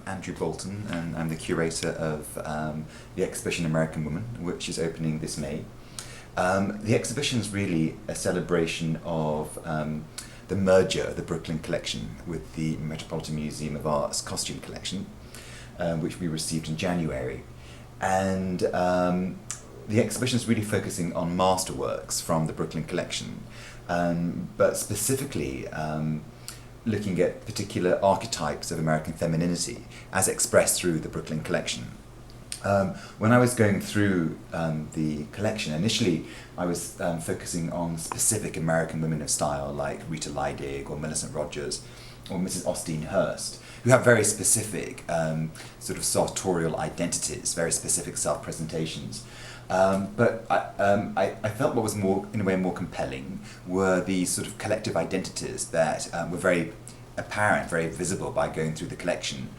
Andrew Bolton, and I'm the curator of the exhibition American Woman, which is opening this May. The exhibition is really a celebration of the merger of the Brooklyn collection with the Metropolitan Museum of Art's costume collection, which we received in January. And the exhibition is really focusing on masterworks from the Brooklyn collection, but specifically looking at particular archetypes of American femininity as expressed through the Brooklyn collection. When I was going through the collection, initially I was focusing on specific American women of style like Rita Leidig or Millicent Rogers or Mrs. Austin Hearst, who have very specific sort of sartorial identities, very specific self-presentations. But I felt what was more, in a way, more compelling were the sort of collective identities that were very apparent, very visible by going through the collection,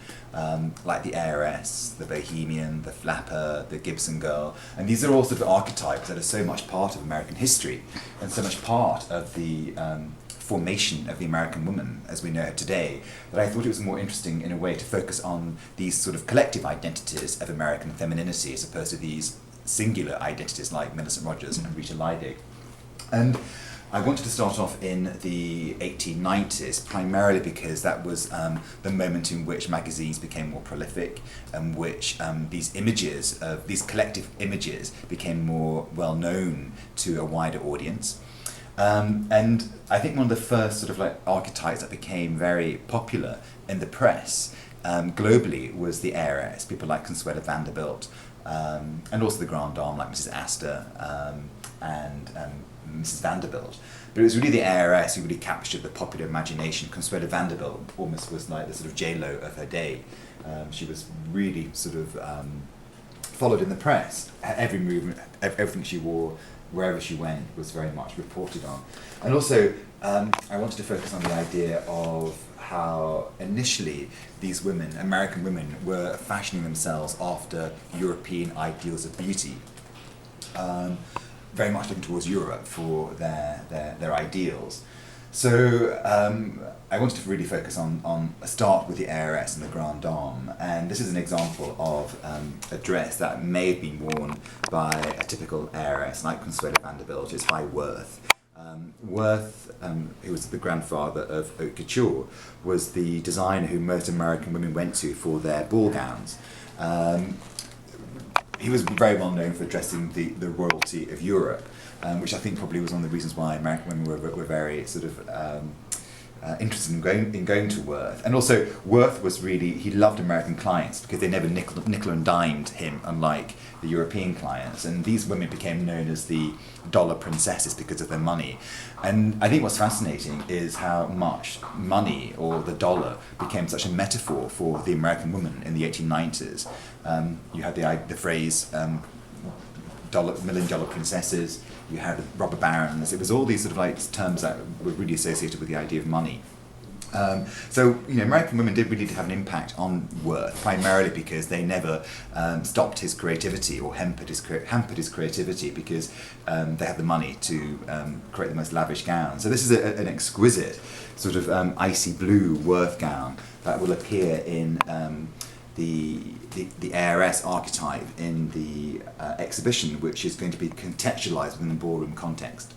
like the heiress, the Bohemian, the flapper, the Gibson Girl. And these are all sort of archetypes that are so much part of American history and so much part of the formation of the American woman as we know her today, that I thought it was more interesting in a way to focus on these sort of collective identities of American femininity as opposed to these singular identities like Millicent Rogers and Rita Leidig. And I wanted to start off in the 1890s, primarily because that was the moment in which magazines became more prolific, and which these images, these collective images, became more well known to a wider audience. And I think one of the first sort of like archetypes that became very popular in the press globally was the heiress, people like Consuela Vanderbilt, and also the grande dame like Mrs. Astor and Mrs. Vanderbilt. But it was really the heiress who really captured the popular imagination. Consuela Vanderbilt almost was like the sort of J-Lo of her day. She was really sort of followed in the press. Every movement, everything she wore, wherever she went, was very much reported on. And also, I wanted to focus on the idea of how initially these women, American women, were fashioning themselves after European ideals of beauty, very much looking towards Europe for their ideals. So I wanted to really focus on a start with the heiress and the grande dame, and this is an example of a dress that may have been worn by a typical heiress like Consuela Vanderbilt. It's by Worth. Worth, who was the grandfather of haute couture, was the designer who most American women went to for their ball gowns. He was very well known for dressing the royalty of Europe, which I think probably was one of the reasons why American women were very sort of interested in going to Worth. And also, Worth was really, he loved American clients because they never nickel and dimed him, unlike the European clients. And these women became known as the dollar princesses because of their money. And I think what's fascinating is how much money, or the dollar, became such a metaphor for the American woman in the 1890s. You had the phrase million-dollar princesses, you had robber barons. It was all these sort of like terms that were really associated with the idea of money. So, you know, American women did really have an impact on Worth, primarily because they never stopped his creativity or hampered his creativity because they had the money to create the most lavish gowns. So this is an exquisite sort of icy blue Worth gown that will appear in the heiress archetype in the exhibition, which is going to be contextualized within the ballroom context.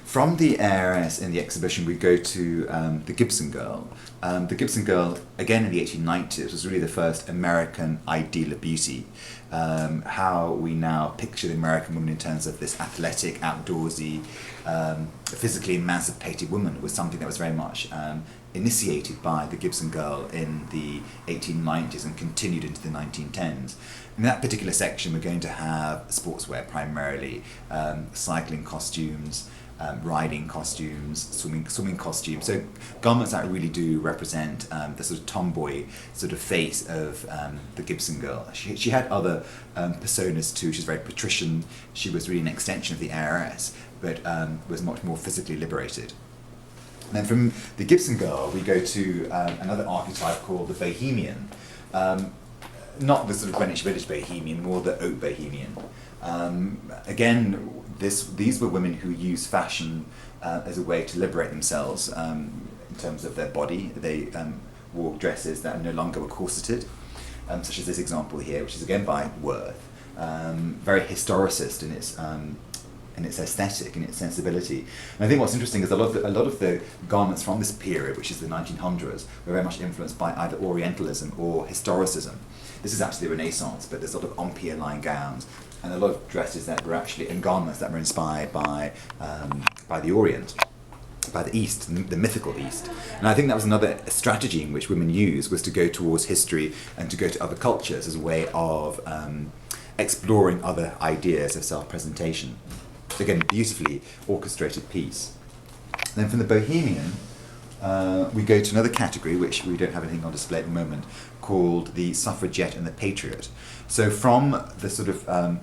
From the heiress in the exhibition, we go to the Gibson Girl. The Gibson Girl, again in the 1890s, was really the first American ideal of beauty. How we now picture the American woman in terms of this athletic, outdoorsy, physically emancipated woman was something that was very much initiated by the Gibson Girl in the 1890s and continued into the 1910s. In that particular section, we're going to have sportswear primarily, cycling costumes, riding costumes, swimming costumes. So garments that really do represent the sort of tomboy sort of face of the Gibson Girl. She had other personas too. She's very patrician. She was really an extension of the heiress, but was much more physically liberated. And then from the Gibson Girl, we go to another archetype called the Bohemian. Not the sort of Greenwich Village Bohemian, more the haute Bohemian. Again, these were women who used fashion as a way to liberate themselves in terms of their body. They wore dresses that no longer were corseted, such as this example here, which is again by Worth, very historicist in its aesthetic, in its sensibility. And I think what's interesting is a lot of the garments from this period, which is the 1900s, were very much influenced by either Orientalism or historicism. This is actually the Renaissance, but there's a lot of empire line gowns and a lot of dresses that were actually, and garments that were inspired by the Orient, by the East, the mythical East. And I think that was another strategy in which women used, was to go towards history and to go to other cultures as a way of exploring other ideas of self-presentation. So again, beautifully orchestrated piece. Then from the Bohemian, we go to another category, which we don't have anything on display at the moment, called the Suffragette and the Patriot. So from the sort of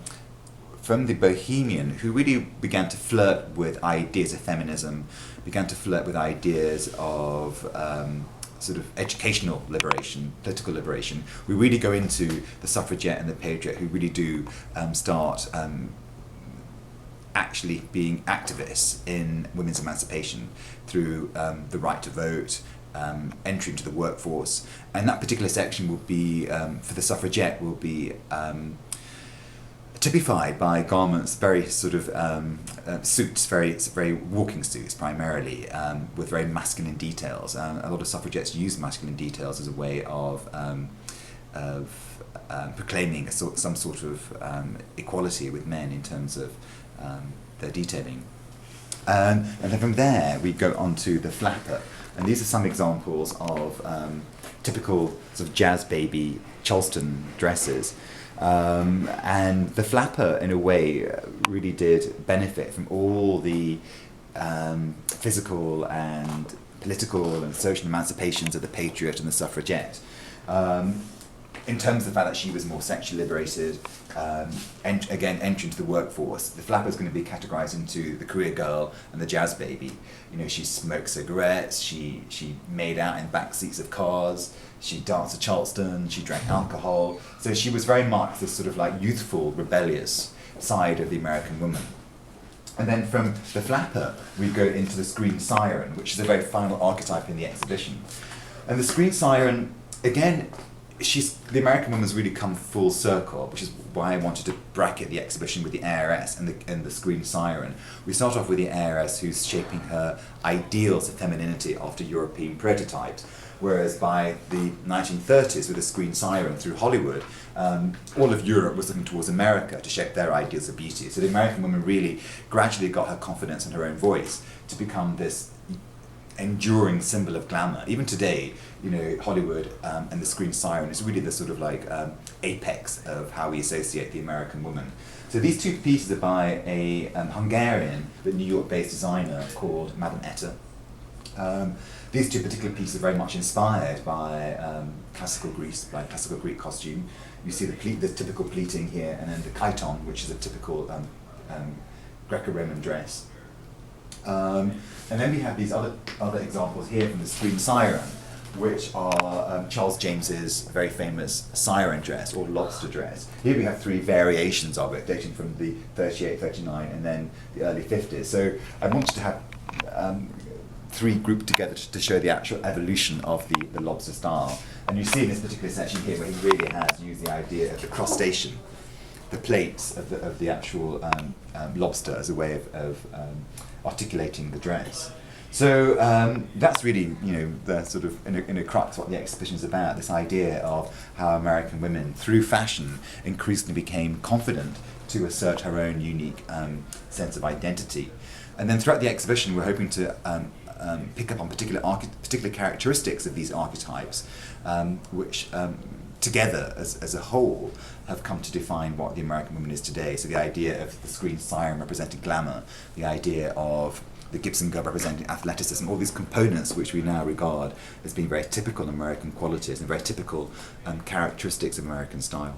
from the Bohemian, who really began to flirt with ideas of feminism, began to flirt with ideas of sort of educational liberation, political liberation, we really go into the Suffragette and the Patriot, who really do start actually being activists in women's emancipation through the right to vote, entry into the workforce. And that particular section will be, for the suffragette, will be typified by garments, very sort of suits, very walking suits primarily, with very masculine details. A lot of suffragettes use masculine details as a way of proclaiming some sort of equality with men in terms of their detailing. And then from there we go on to the flapper, and these are some examples of typical sort of jazz baby Charleston dresses. And the flapper, in a way, really did benefit from all the physical and political and social emancipations of the patriot and the suffragette. In terms of the fact that she was more sexually liberated, entry into the workforce. The flapper is going to be categorized into the career girl and the jazz baby. You know, she smoked cigarettes, she made out in back seats of cars, she danced to Charleston, she drank alcohol. So she was very much this sort of like youthful, rebellious side of the American woman. And then from the flapper, we go into the Green Siren, which is a very final archetype in the exhibition. And the Green Siren, again, the American woman's really come full circle, which is why I wanted to bracket the exhibition with the heiress and the Green Siren. We start off with the heiress, who's shaping her ideals of femininity after European prototypes, whereas by the 1930s, with the Green Siren through Hollywood, all of Europe was looking towards America to shape their ideals of beauty. So the American woman really gradually got her confidence in her own voice to become this enduring symbol of glamour. Even today, you know, Hollywood and the Green Siren is really the sort of like apex of how we associate the American woman. So these two pieces are by a Hungarian but New York-based designer called Madame Etta. These two particular pieces are very much inspired by classical Greece, by classical Greek costume. You see the typical pleating here, and then the chiton, which is a typical Greco-Roman dress. And then we have these other examples here from the Green Siren, which are Charles James's very famous siren dress or lobster dress. Here we have three variations of it, dating from the 38, 39, and then the early 50s. So I wanted to have three grouped together to show the actual evolution of the lobster style. And you see in this particular section here where he really has used the idea of the crustacean, the plates of the actual lobster as a way of articulating the dress. So that's really, you know, the sort of in a crux what the exhibition is about, this idea of how American women, through fashion, increasingly became confident to assert her own unique sense of identity. And then throughout the exhibition, we're hoping to pick up on particular characteristics of these archetypes, which together as a whole have come to define what the American woman is today. So the idea of the Green Siren representing glamour, the idea of the Gibson Girl representing athleticism, all these components which we now regard as being very typical American qualities and very typical characteristics of American style.